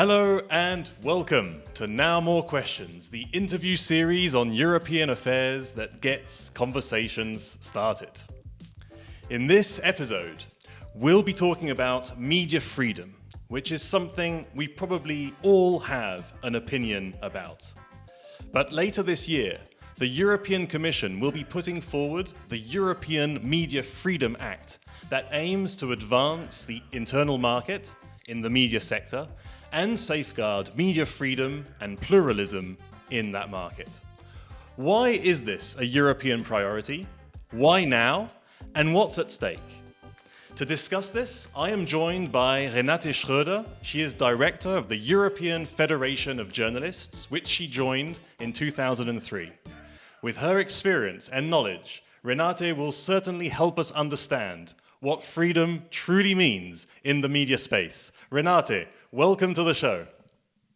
Hello and welcome to Now More Questions, the interview series on European affairs that gets conversations started. In this episode, we'll be talking about media freedom, which is something we probably all have an opinion about. But later this year, the European Commission will be putting forward the European Media Freedom Act that aims to advance the internal market in the media sector and safeguard media freedom and pluralism in that market. Why is this a European priority? Why now? And what's at stake? To discuss this, I am joined by Renate Schroeder. She is director of the European Federation of Journalists, which she joined in 2003. With her experience and knowledge, Renate will certainly help us understand what freedom truly means in the media space. Renate, welcome to the show.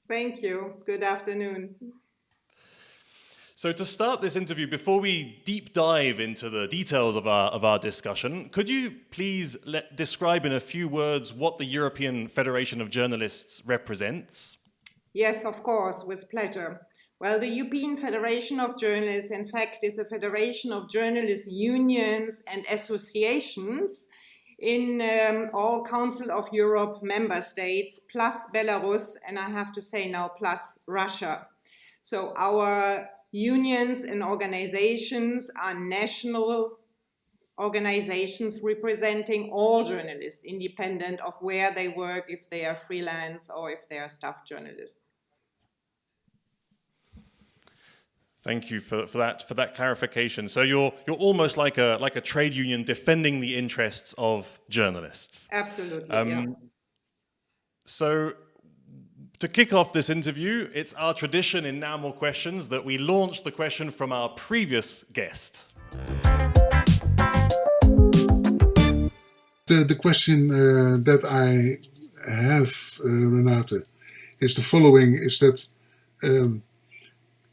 Thank you. Good afternoon. So to start this interview, before we deep dive into the details of our discussion, could you please describe in a few words what the European Federation of Journalists represents? Yes, of course, with pleasure. Well, the European Federation of Journalists, in fact, is a federation of journalist unions and associations in all Council of Europe member states, plus Belarus, and I have to say now, plus Russia. So our unions and organizations are national organizations representing all journalists, independent of where they work, if they are freelance or if they are staff journalists. Thank you for that clarification. So you're almost like a trade union defending the interests of journalists. Absolutely. Yeah. So to kick off this interview, it's our tradition in Now More Questions that we launch the question from our previous guest. The question that I have, Renate, is the following: is that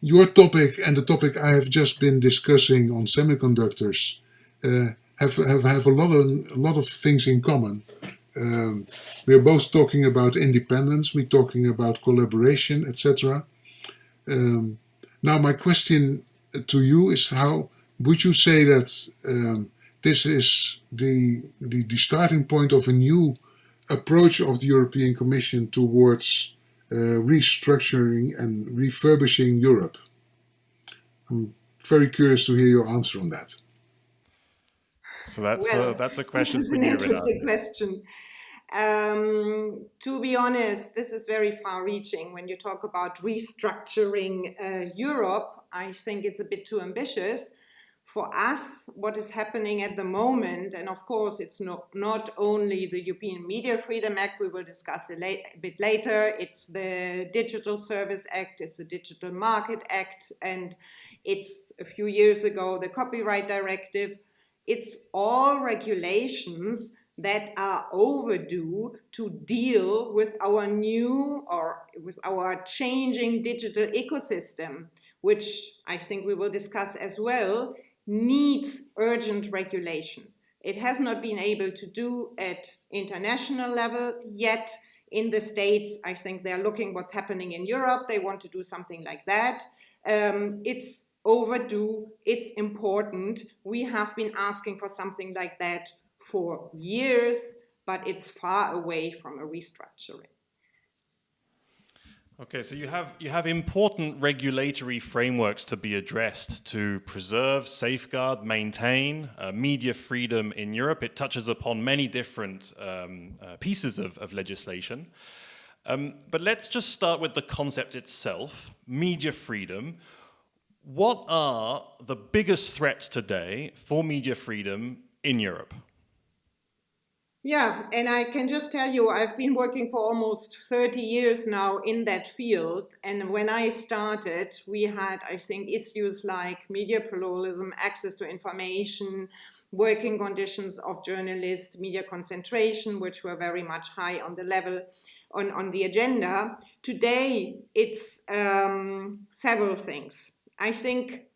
your topic and the topic I have just been discussing on semiconductors have a lot of things in common. We are both talking about independence, we're talking about collaboration, etc. Now my question to you is, how would you say that this is the starting point of a new approach of the European Commission towards restructuring and refurbishing Europe? I'm very curious to hear your answer on that. So that's a question this is for an you, interesting Renate. question. To be honest, this is very far-reaching. When you talk about restructuring Europe, I think it's a bit too ambitious. For us, what is happening at the moment, and of course it's not only the European Media Freedom Act, we will discuss it a bit later, it's the Digital Service Act, it's the Digital Market Act, and it's a few years ago the Copyright Directive. It's all regulations that are overdue to deal with our new or with our changing digital ecosystem, which I think we will discuss as well, needs urgent regulation. It has not been able to do at international level yet. In the States, I think they're looking what's happening in Europe. They want to do something like that. It's overdue. It's important. We have been asking for something like that for years, but it's far away from a restructuring. Okay, so you have important regulatory frameworks to be addressed to preserve, safeguard, maintain media freedom in Europe. It touches upon many different pieces of legislation. But let's just start with the concept itself, media freedom. What are the biggest threats today for media freedom in Europe? Yeah, and I can just tell you, I've been working for almost 30 years now in that field. And when I started, we had, I think, issues like media pluralism, access to information, working conditions of journalists, media concentration, which were very much high on the level, on the agenda. Today, it's several things. I think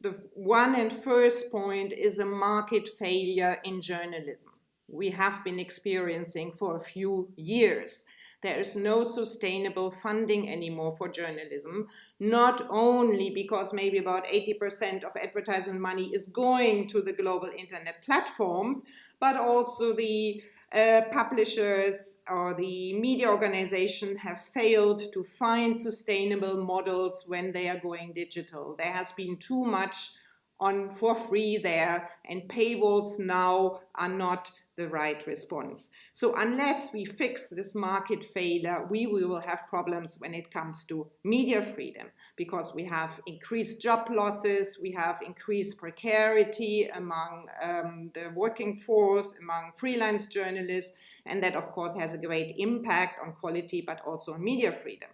the one and first point is a market failure in journalism. We have been experiencing for a few years. There is no sustainable funding anymore for journalism, not only because maybe about 80% of advertisement money is going to the global internet platforms, but also the publishers or the media organization have failed to find sustainable models when they are going digital. There has been too much on for free there, and paywalls now are not the right response. So unless we fix this market failure, we will have problems when it comes to media freedom, because we have increased job losses, we have increased precarity among the working force, among freelance journalists, and that of course has a great impact on quality, but also on media freedom.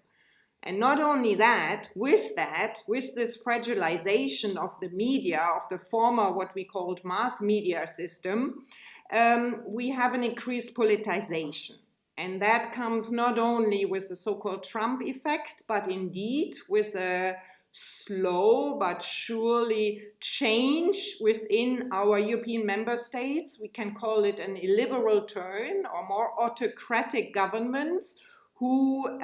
And not only that, with this fragilization of the media, of the former what we called mass media system, we have an increased politicization. And that comes not only with the so-called Trump effect, but indeed with a slow but surely change within our European member states. We can call it an illiberal turn, or more autocratic governments who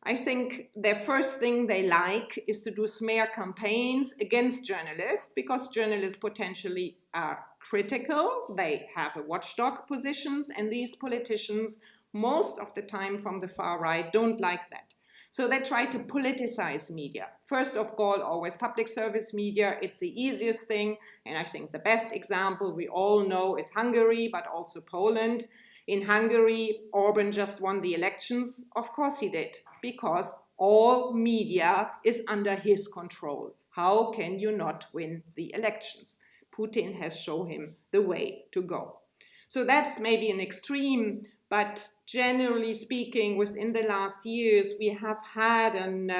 I think their first thing they like is to do smear campaigns against journalists, because journalists potentially are critical, they have a watchdog positions, and these politicians most of the time from the far right don't like that. So they try to politicize media. First of all, always public service media. It's the easiest thing. And I think the best example we all know is Hungary, but also Poland. In Hungary, Orban just won the elections. Of course he did, because all media is under his control. How can you not win the elections? Putin has shown him the way to go. So that's maybe an extreme, but generally speaking, within the last years, we have had an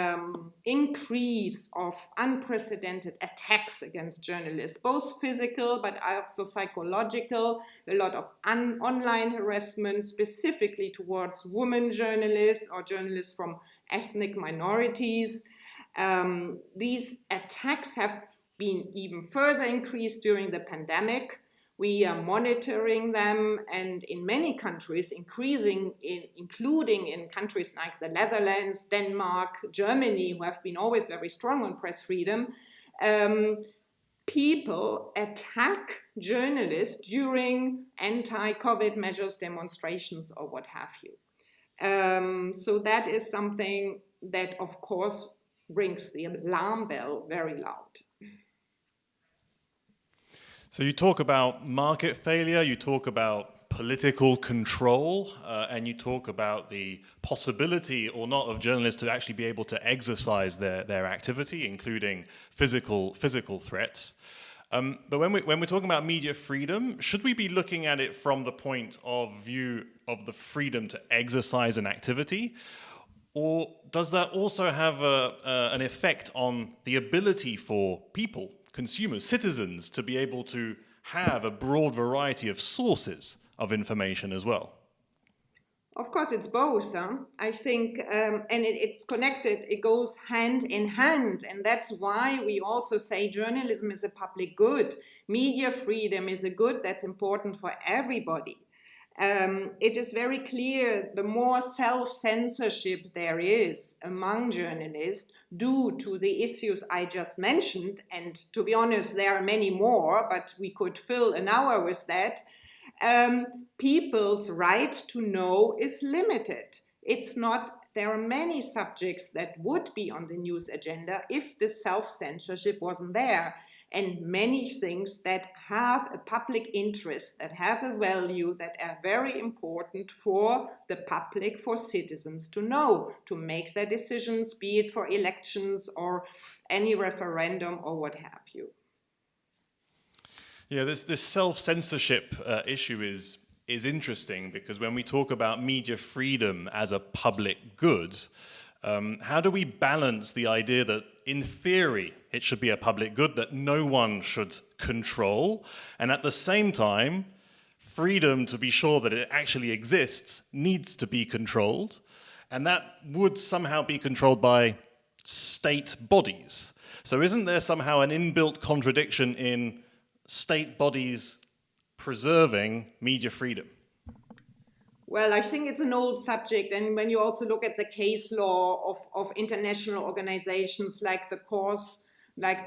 increase of unprecedented attacks against journalists, both physical but also psychological, a lot of online harassment, specifically towards women journalists or journalists from ethnic minorities. These attacks have been even further increased during the pandemic. We are monitoring them, and in many countries, including in countries like the Netherlands, Denmark, Germany, who have been always very strong on press freedom, people attack journalists during anti-COVID measures, demonstrations, or what have you. So that is something that, of course, rings the alarm bell very loud. So you talk about market failure, you talk about political control, and you talk about the possibility or not of journalists to actually be able to exercise their activity, including physical threats. But when we're talking about media freedom, should we be looking at it from the point of view of the freedom to exercise an activity? Or does that also have an effect on the ability for people, consumers, citizens, to be able to have a broad variety of sources of information as well? Of course, it's both. I think, and it's connected. It goes hand in hand. And that's why we also say journalism is a public good. Media freedom is a good that's important for everybody. It is very clear the more self-censorship there is among journalists due to the issues I just mentioned, and to be honest, there are many more, but we could fill an hour with that, people's right to know is limited. It's not, there are many subjects that would be on the news agenda if the self-censorship wasn't there. And many things that have a public interest, that have a value, that are very important for the public, for citizens to know, to make their decisions, be it for elections or any referendum or what have you. Yeah, this self-censorship issue is interesting, because when we talk about media freedom as a public good, how do we balance the idea that, in theory, it should be a public good that no one should control, and at the same time, freedom to be sure that it actually exists needs to be controlled, and that would somehow be controlled by state bodies? So isn't there somehow an inbuilt contradiction in state bodies preserving media freedom? Well, I think it's an old subject, and when you also look at the case law of international organizations like the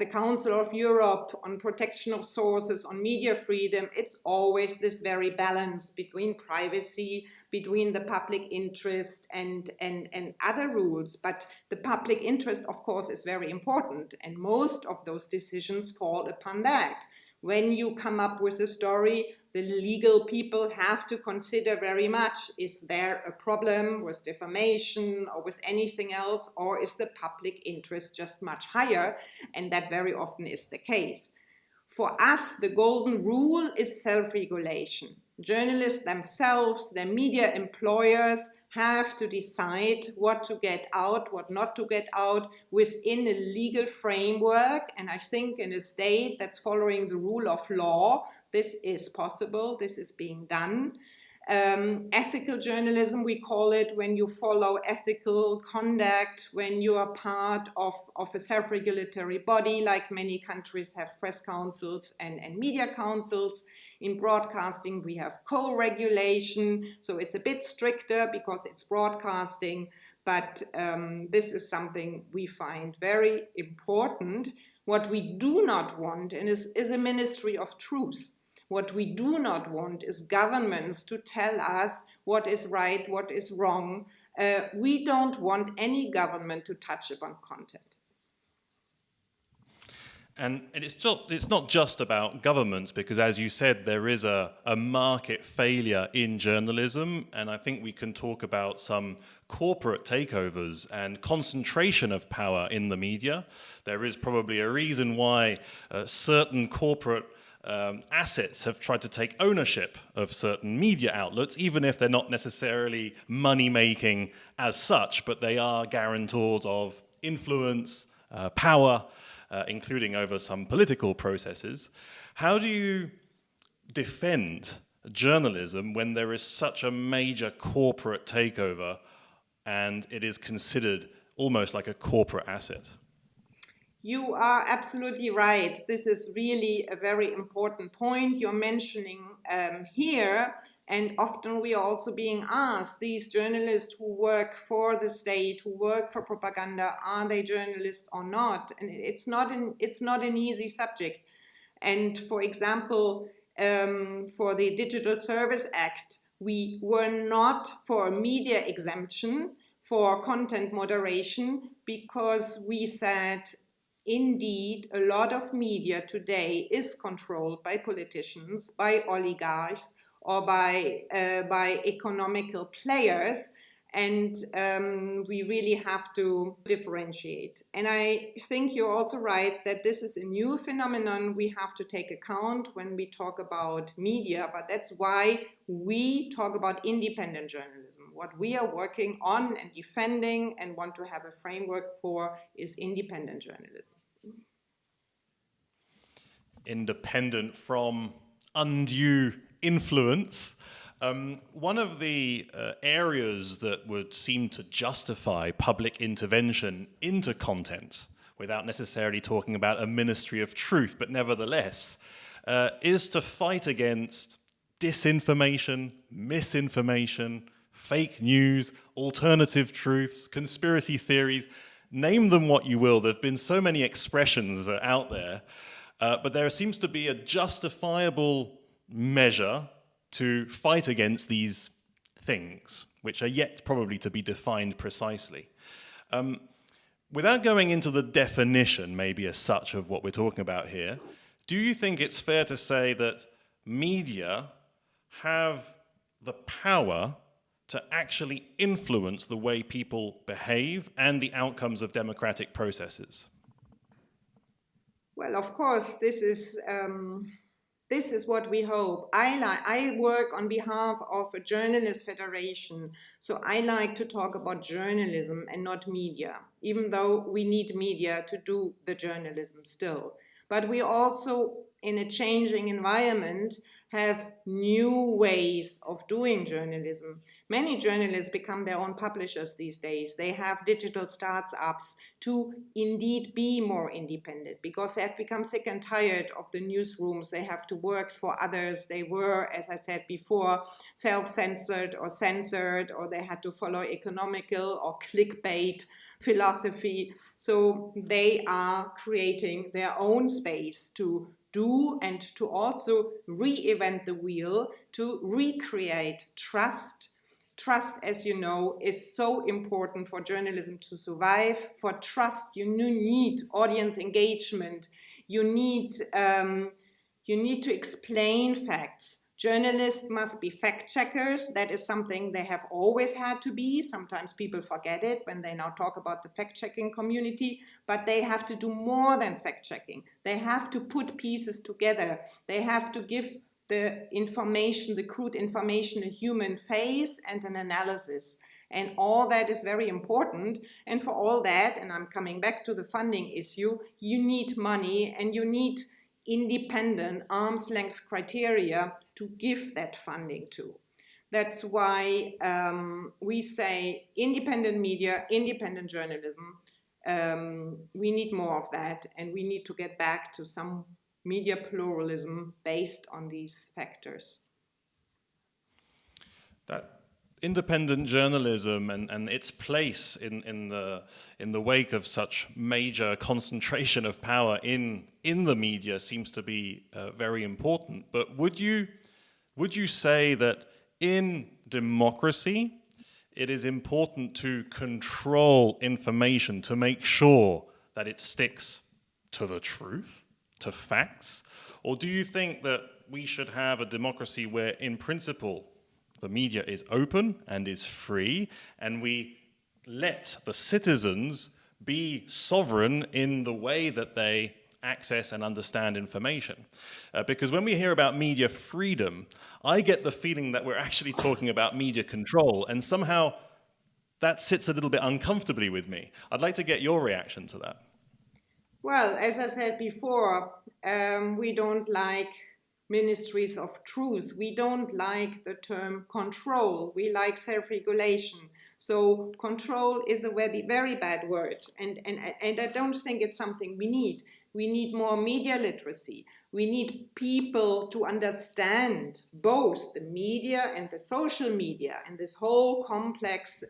Council of Europe on protection of sources, on media freedom, it's always this very balance between privacy, between the public interest and other rules. But the public interest, of course, is very important, and most of those decisions fall upon that. When you come up with a story, the legal people have to consider very much, is there a problem with defamation or with anything else, or is the public interest just much higher? And that very often is the case. For us, the golden rule is self-regulation. Journalists themselves, their media employers have to decide what to get out, what not to get out within a legal framework. And I think in a state that's following the rule of law, this is possible, this is being done. Ethical journalism, we call it, when you follow ethical conduct, when you are part of a self-regulatory body, like many countries have press councils and media councils. In broadcasting, we have co-regulation, so it's a bit stricter because it's broadcasting, but this is something we find very important. What we do not want is a ministry of truth. What we do not want is governments to tell us what is right, what is wrong. We don't want any government to touch upon content. And it's not just about governments, because as you said, there is a market failure in journalism, and I think we can talk about some corporate takeovers and concentration of power in the media. There is probably a reason why certain corporate assets have tried to take ownership of certain media outlets, even if they're not necessarily money-making as such, but they are guarantors of influence, power, including over some political processes. How do you defend journalism when there is such a major corporate takeover and it is considered almost like a corporate asset? You are absolutely right. This is really a very important point you're mentioning here. And often we are also being asked, these journalists who work for the state, who work for propaganda, are they journalists or not? And it's not an easy subject. And for example, for the Digital Service Act, we were not for a media exemption for content moderation because we said, indeed, a lot of media today is controlled by politicians, by oligarchs, or by economical players, and we really have to differentiate. And I think you're also right that this is a new phenomenon we have to take account when we talk about media, but that's why we talk about independent journalism. What we are working on and defending and want to have a framework for is independent journalism. Independent from undue influence. One of the areas that would seem to justify public intervention into content, without necessarily talking about a ministry of truth, but nevertheless, is to fight against disinformation, misinformation, fake news, alternative truths, conspiracy theories. Name them what you will. There have been so many expressions out there, but there seems to be a justifiable measure to fight against these things, which are yet probably to be defined precisely. Without going into the definition, maybe as such, of what we're talking about here, do you think it's fair to say that media have the power to actually influence the way people behave and the outcomes of democratic processes? Well, of course, this is what we hope. I work on behalf of a journalist federation, so I like to talk about journalism and not media, even though we need media to do the journalism still. But we also in a changing environment, have new ways of doing journalism. Many journalists become their own publishers these days. They have digital startups to indeed be more independent because they have become sick and tired of the newsrooms. They have to work for others. They were, as I said before, self-censored or censored, or they had to follow economical or clickbait philosophy. So they are creating their own space to do and to also reinvent the wheel, to recreate trust. Trust, as you know, is so important for journalism to survive. For trust, you need audience engagement. You need to explain facts. Journalists must be fact checkers. That is something they have always had to be. Sometimes people forget it when they now talk about the fact checking community, but they have to do more than fact checking. They have to put pieces together. They have to give the information, the crude information, a human face and an analysis. And all that is very important. And for all that, and I'm coming back to the funding issue, you need money and you need independent arm's length criteria to give that funding to. That's why we say independent media, independent journalism. We need more of that, and we need to get back to some media pluralism based on these factors. That independent journalism and its place in the wake of such major concentration of power in the media seems to be very important. But would you say that in democracy it is important to control information to make sure that it sticks to the truth, to facts? Or do you think that we should have a democracy where, in principle, the media is open and is free, and we let the citizens be sovereign in the way that they access and understand information? Because when we hear about media freedom, I get the feeling that we're actually talking about media control, and somehow that sits a little bit uncomfortably with me. I'd like to get your reaction to that. Well, as I said before, we don't like ministries of truth. We don't like the term control. We like self-regulation. So control is a very, very bad word. And I don't think it's something we need. We need more media literacy. We need people to understand both the media and the social media. And this whole complex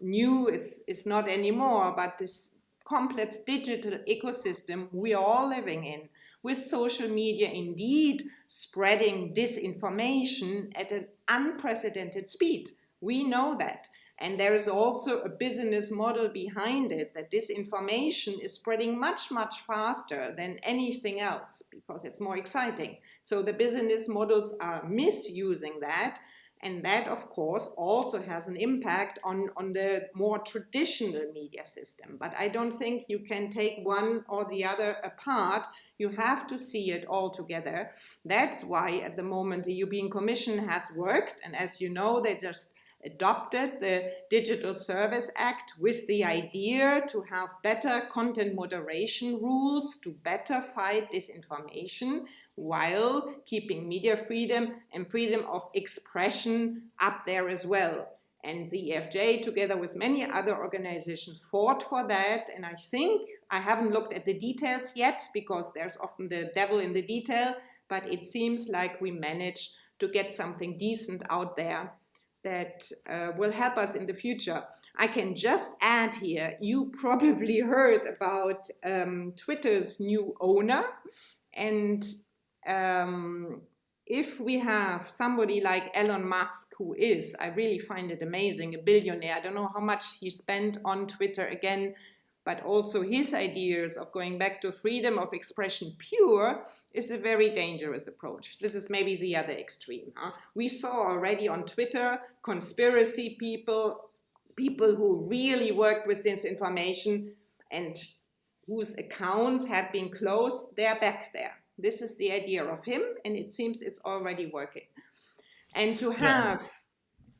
new is not anymore, but this complex digital ecosystem we are all living in, with social media indeed spreading disinformation at an unprecedented speed. We know that. And there is also a business model behind it, that disinformation is spreading much, much faster than anything else because it's more exciting. So the business models are misusing that. And that, of course, also has an impact on the more traditional media system. But I don't think you can take one or the other apart. You have to see it all together. That's why at the moment the European Commission has worked. And as you know, they just adopted the Digital Service Act with the idea to have better content moderation rules to better fight disinformation while keeping media freedom and freedom of expression up there as well. And the EFJ, together with many other organizations, fought for that. And I think, I haven't looked at the details yet because there's often the devil in the detail, but it seems like we managed to get something decent out there that will help us in the future. I can just add here, you probably heard about Twitter's new owner. And if we have somebody like Elon Musk, who is, I really find it amazing, a billionaire. I don't know how much he spent on Twitter again, but also his ideas of going back to freedom of expression pure is a very dangerous approach. This is maybe the other extreme. We saw already on Twitter conspiracy people who really worked with disinformation and whose accounts had been closed, they're back there. This is the idea of him, and it seems it's already working. And to have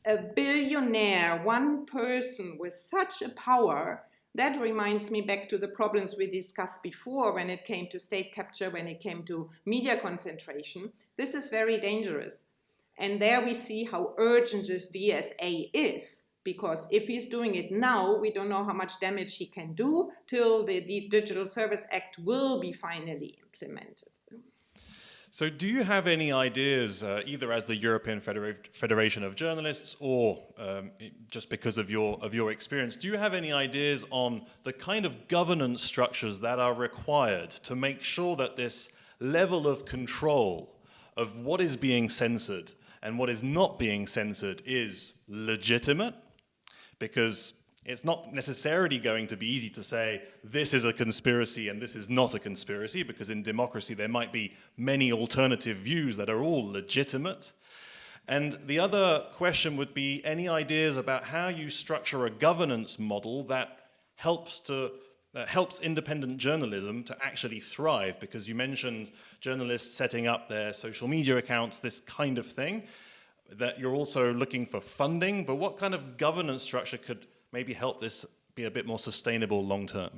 a billionaire, one person with such a power, That reminds me back to the problems we discussed before when it came to state capture, when it came to media concentration. This is very dangerous. And there we see how urgent this DSA is, because if he's doing it now, we don't know how much damage he can do till the Digital Service Act will be finally implemented. So do you have any ideas, either as the European Federation of Journalists or just because of your experience, do you have any ideas on the kind of governance structures that are required to make sure that this level of control of what is being censored and what is not being censored is legitimate? Because it's not necessarily going to be easy to say this is a conspiracy and this is not a conspiracy, because in democracy there might be many alternative views that are all legitimate. And the other question would be any ideas about how you structure a governance model that helps independent journalism to actually thrive, because you mentioned journalists setting up their social media accounts, this kind of thing, that you're also looking for funding, but what kind of governance structure could maybe help this be a bit more sustainable long term?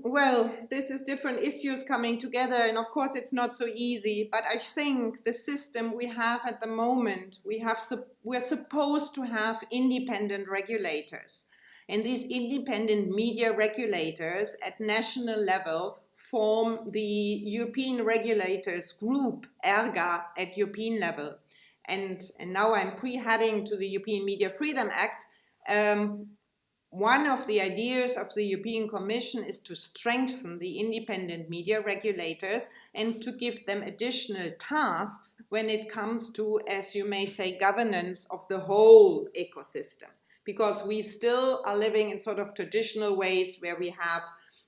Well, this is different issues coming together, and of course it's not so easy, but I think the system we have at the moment, we're supposed to have independent regulators. And these independent media regulators at national level form the European regulators group, ERGA, at European level. And now I'm pre-heading to the European Media Freedom Act. One of the ideas of the European Commission is to strengthen the independent media regulators and to give them additional tasks when it comes to, as you may say, governance of the whole ecosystem. Because we still are living in sort of traditional ways where we have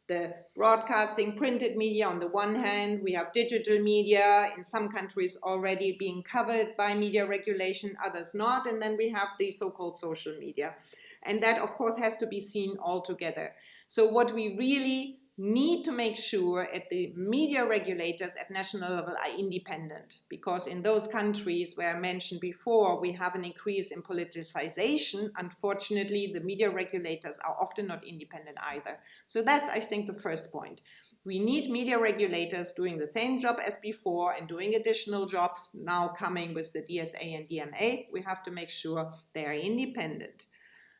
the broadcasting printed media on the one hand, we have digital media in some countries already being covered by media regulation, others not, and then we have the so-called social media. And that, of course, has to be seen all together. So what we really need to make sure at the media regulators at national level are independent, because in those countries where I mentioned before, we have an increase in politicization. Unfortunately, the media regulators are often not independent either. So that's, I think, the first point. We need media regulators doing the same job as before and doing additional jobs now coming with the DSA and DMA. We have to make sure they are independent.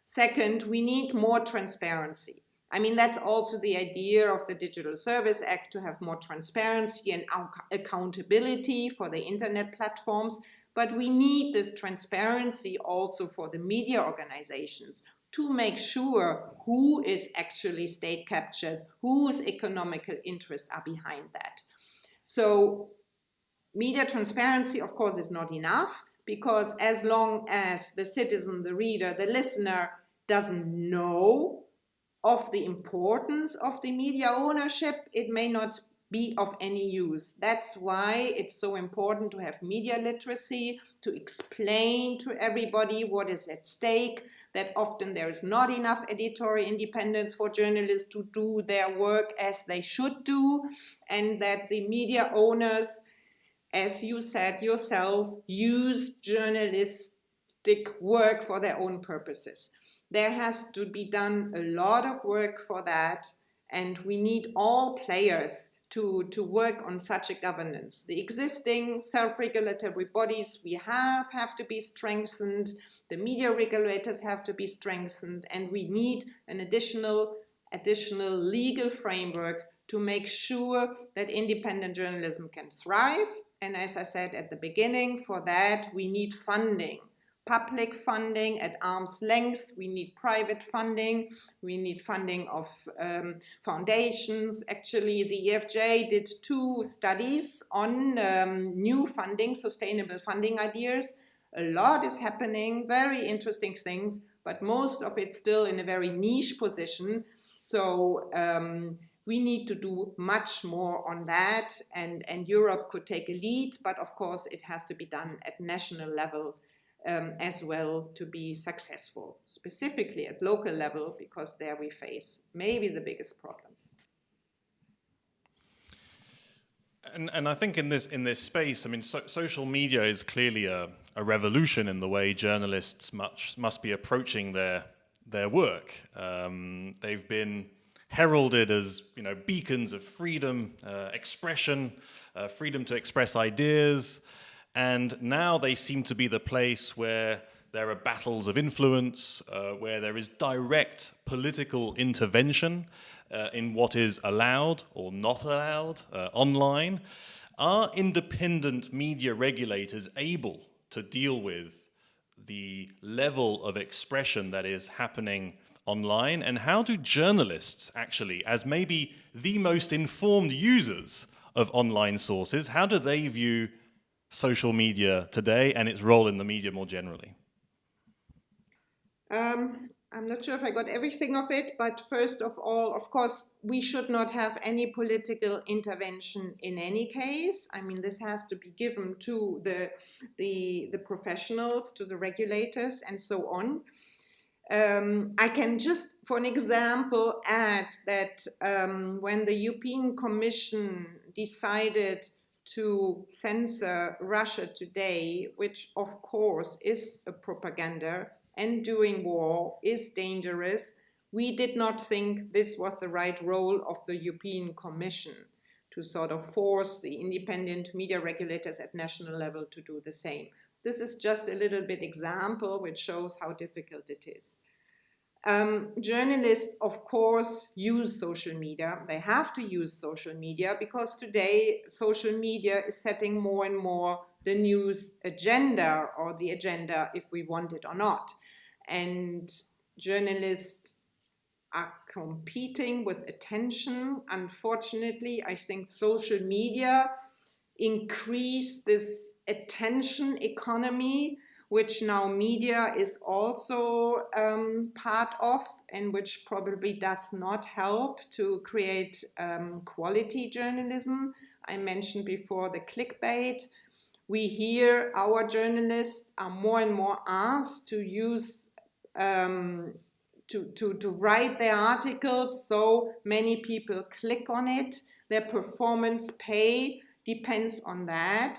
Second, we need more transparency. I mean, that's also the idea of the Digital Service Act, to have more transparency and accountability for the internet platforms. But we need this transparency also for the media organizations to make sure who is actually state captures, whose economical interests are behind that. So media transparency, of course, is not enough, because as long as the citizen, the reader, the listener doesn't know of the importance of the media ownership, it may not be of any use. That's why it's so important to have media literacy, to explain to everybody what is at stake, that often there is not enough editorial independence for journalists to do their work as they should do, and that the media owners, as you said yourself, use journalistic work for their own purposes. There has to be done a lot of work for that, and we need all players to work on such a governance. The existing self-regulatory bodies we have to be strengthened, the media regulators have to be strengthened, and we need an additional legal framework to make sure that independent journalism can thrive. And as I said at the beginning, for that we need funding. Public funding at arm's length, we need private funding, we need funding of foundations. Actually, the EFJ did 2 studies on new funding, sustainable funding ideas. A lot is happening, very interesting things, but most of it still in a very niche position. So we need to do much more on that, and Europe could take a lead, but of course it has to be done at national level as well to be successful, specifically at local level, because there we face maybe the biggest problems. And I think in this space, I mean, social media is clearly a revolution in the way journalists must be approaching their their work. They've been heralded as, beacons of freedom, expression, freedom to express ideas, and now they seem to be the place where there are battles of influence, where there is direct political intervention in what is allowed or not allowed online. Are independent media regulators able to deal with the level of expression that is happening online? And how do journalists actually, as maybe the most informed users of online sources, how do they view social media today and its role in the media more generally? I'm not sure if I got everything of it, but first of all, of course, we should not have any political intervention in any case. I mean, this has to be given to the professionals, to the regulators, and so on. I can just, for an example, add that when the European Commission decided to censor Russia Today, which of course is a propaganda and doing war is dangerous, we did not think this was the right role of the European Commission to sort of force the independent media regulators at national level to do the same. This is just a little bit example which shows how difficult it is. Journalists, of course, use social media. They have to use social media because today social media is setting more and more the news agenda, or the agenda if we want it or not. And journalists are competing with attention. Unfortunately, I think social media increase this attention economy, which now media is also part of, and which probably does not help to create quality journalism. I mentioned before the clickbait. We hear our journalists are more and more asked to use to write their articles, so many people click on it. Their performance pay depends on that.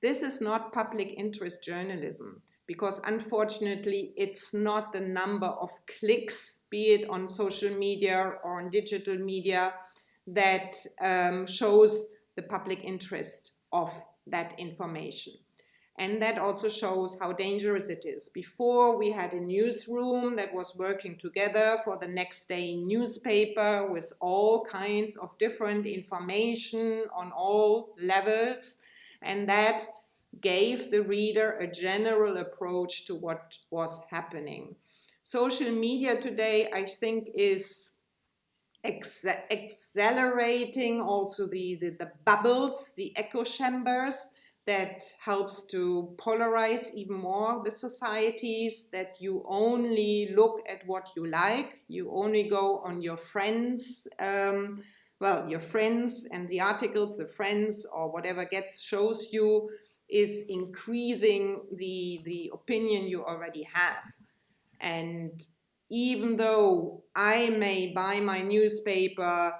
This is not public interest journalism, because unfortunately it's not the number of clicks, be it on social media or on digital media, that shows the public interest of that information. And that also shows how dangerous it is. Before, we had a newsroom that was working together for the next day newspaper with all kinds of different information on all levels. And that gave the reader a general approach to what was happening. Social media today, I think, is accelerating also the bubbles, the echo chambers, that helps to polarize even more the societies, that you only look at what you like, you only go on your friends, your friends and the articles, the friends or whatever shows you is increasing the opinion you already have. And even though I may buy my newspaper,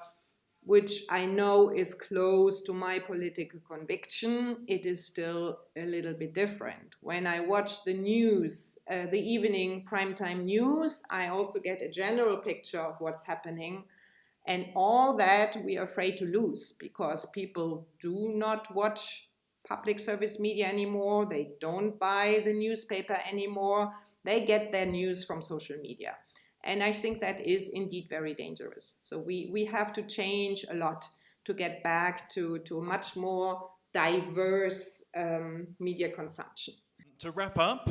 which I know is close to my political conviction, it is still a little bit different. When I watch the news, the evening primetime news, I also get a general picture of what's happening. And all that we are afraid to lose, because people do not watch public service media anymore. They don't buy the newspaper anymore. They get their news from social media. And I think that is indeed very dangerous. So we have to change a lot to get back to a much more diverse media consumption. To wrap up,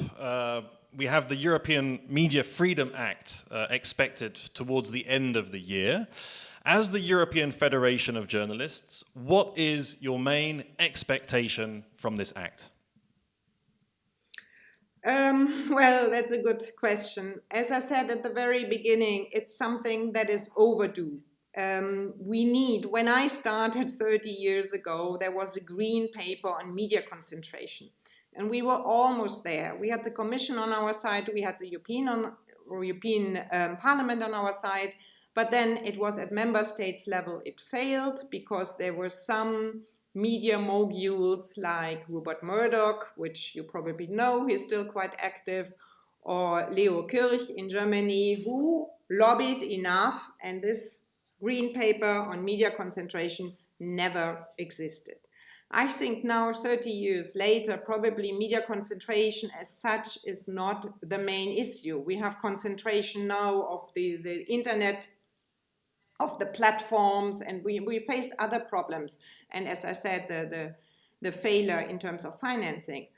we have the European Media Freedom Act expected towards the end of the year. As the European Federation of Journalists, what is your main expectation from this act? Well, that's a good question. As I said at the very beginning, it's something that is overdue. When I started 30 years ago, there was a green paper on media concentration, and we were almost there. We had the Commission on our side, we had the European Parliament on our side, but then it was at member states level it failed, because there were some media moguls like Rupert Murdoch, which you probably know, he's still quite active, or Leo Kirch in Germany, who lobbied enough, and this green paper on media concentration never existed. I think now, 30 years later, probably media concentration as such is not the main issue. We have concentration now of the internet, of the platforms, and we face other problems. And as I said, the failure in terms of financing.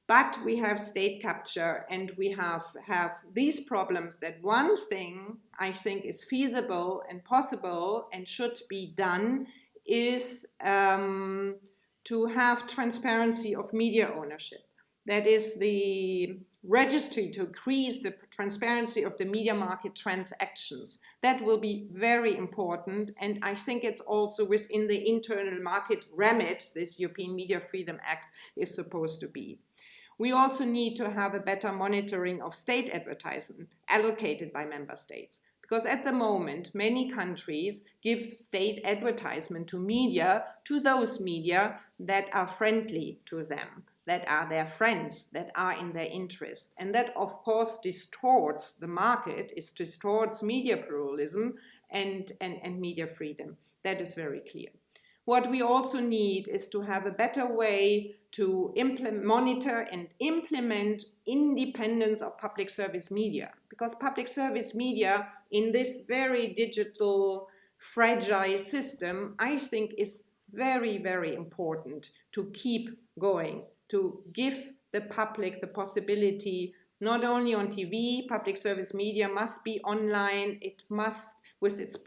But we have state capture, and we have these problems. That one thing I think is feasible and possible and should be done is to have transparency of media ownership. That is the registry to increase the transparency of the media market transactions. That will be very important, and I think it's also within the internal market remit this European Media Freedom Act is supposed to be. We also need to have a better monitoring of state advertisement allocated by member states. Because at the moment, many countries give state advertisement to media, to those media that are friendly to them, that are their friends, that are in their interest. And that, of course, distorts the market, it distorts media pluralism and media freedom. That is very clear. What we also need is to have a better way to monitor and implement independence of public service media. Because public service media in this very digital, fragile system, I think is very, very important to keep going, to give the public the possibility, not only on TV, public service media must be online, it must, with its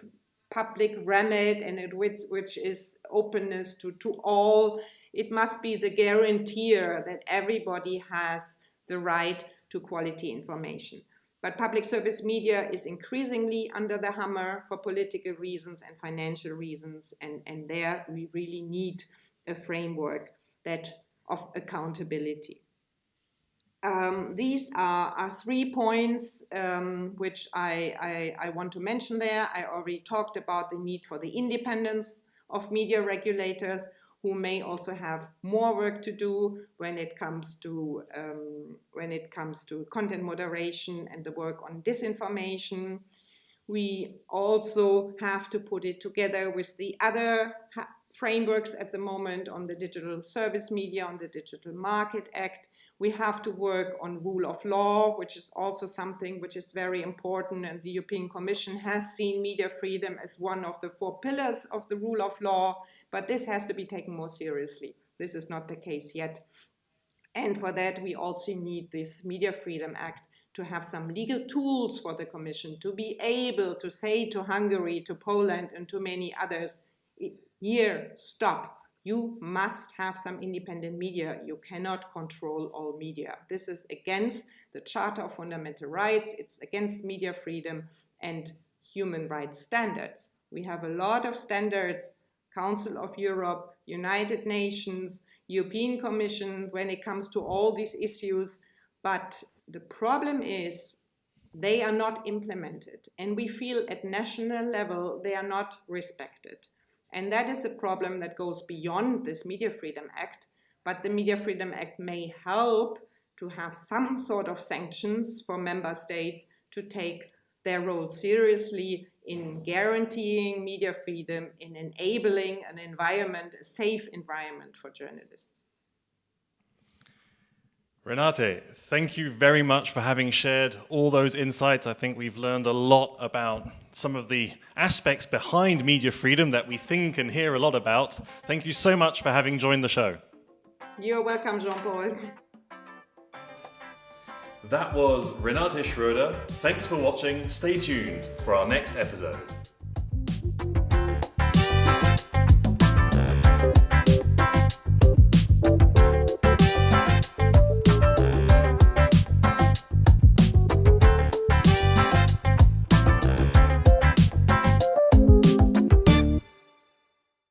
public remit and which is openness to all, it must be the guarantor that everybody has the right to quality information. But public service media is increasingly under the hammer for political reasons and financial reasons, and there we really need a framework of accountability. These are 3 points which I want to mention there. I already talked about the need for the independence of media regulators, who may also have more work to do when it comes to content moderation and the work on disinformation. We also have to put it together with the other frameworks at the moment on the Digital Service Media, on the Digital Market Act. We have to work on rule of law, which is also something which is very important, and the European Commission has seen media freedom as one of the 4 pillars of the rule of law, but this has to be taken more seriously. This is not the case yet. And for that, we also need this Media Freedom Act to have some legal tools for the Commission to be able to say to Hungary, to Poland, and to many others, here, stop. You must have some independent media. You cannot control all media. This is against the Charter of Fundamental Rights. It's against media freedom and human rights standards. We have a lot of standards, Council of Europe, United Nations, European Commission, when it comes to all these issues. But the problem is they are not implemented. And we feel at national level they are not respected. And that is a problem that goes beyond this Media Freedom Act, but the Media Freedom Act may help to have some sort of sanctions for member states to take their role seriously in guaranteeing media freedom, in enabling an environment, a safe environment for journalists. Renate, thank you very much for having shared all those insights. I think we've learned a lot about some of the aspects behind media freedom that we think and hear a lot about. Thank you so much for having joined the show. You're welcome, Jean-Paul. That was Renate Schroeder. Thanks for watching. Stay tuned for our next episode.